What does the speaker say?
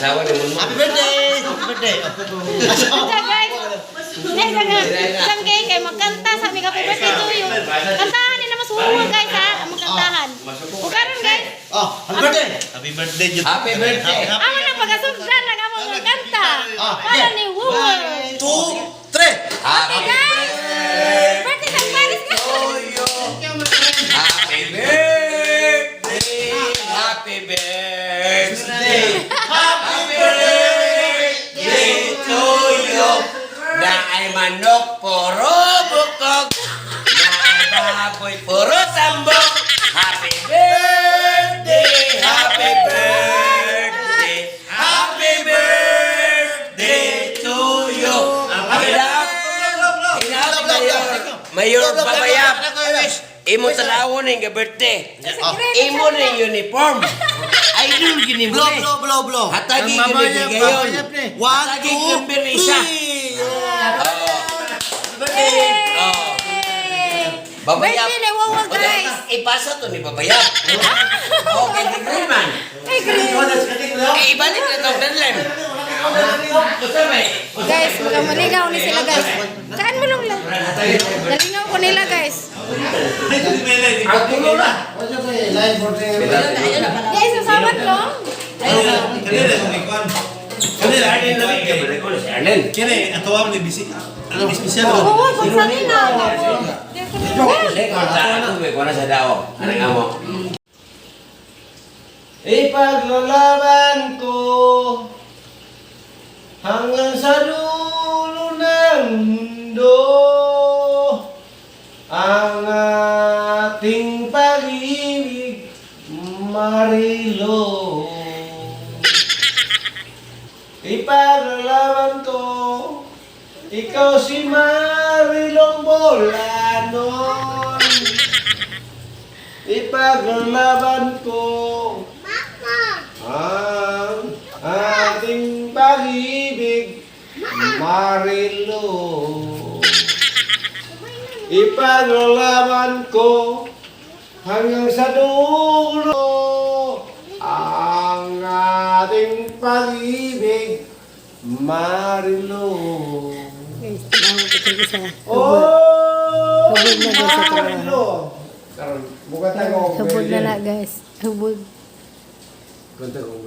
asawa ni Munmon. Happy birthday! Happy birthday! Ito guys. Isang kay magkanta sabi ka happy birthday to you. Kantahan ni na masuwag guys ha. Magkantahan. O karon guys. Oh, happy birthday! Happy birthday, Jud. Happy birthday. Amo na pagkasugdan na kamo magkanta. Para ni Wuwag. 1, 2, 3! Okay guys. Birthday sa Paris na. Happy birthday. Happy birthday. Happy birthday to you. Na ay manok puro bukog. Na ay baboy puro sambok. Happy birthday. Happy birthday. Happy birthday to you. Mayor Babayap. Imo talawon ng birthday. Imo na uniform. Idol gini mo. Blow. Hatagi gini gayon. 1, 2, 3! Babayap. Birthday ni Wuwag guys. Ipasa to ni Babayap. Okay, di man. Ay great. Ibalik na tong deadline. Guys, maligaw ni sila guys. Saan mo lang? Nalingaw ko nila guys. Guys, sasawat no? Kini, ang tawag ni Bisi. Ano special? Oo, pagsanin na. Ipaglalaban ko hanggang sa dulo ng mundo ang ating pag-ibig, Marilo. Ipaglalaban ko, ikaw si Marilong Bolanon. Ipaglalaban ko ang ating pag-ibig, Marilo. Ipaglalaban ko hanggang sa dulo ang ating pag-ibig, Marilo. Oh, Marilo. Karon, buka tayo. Hubog na na guys. Hubog. Kanta ko.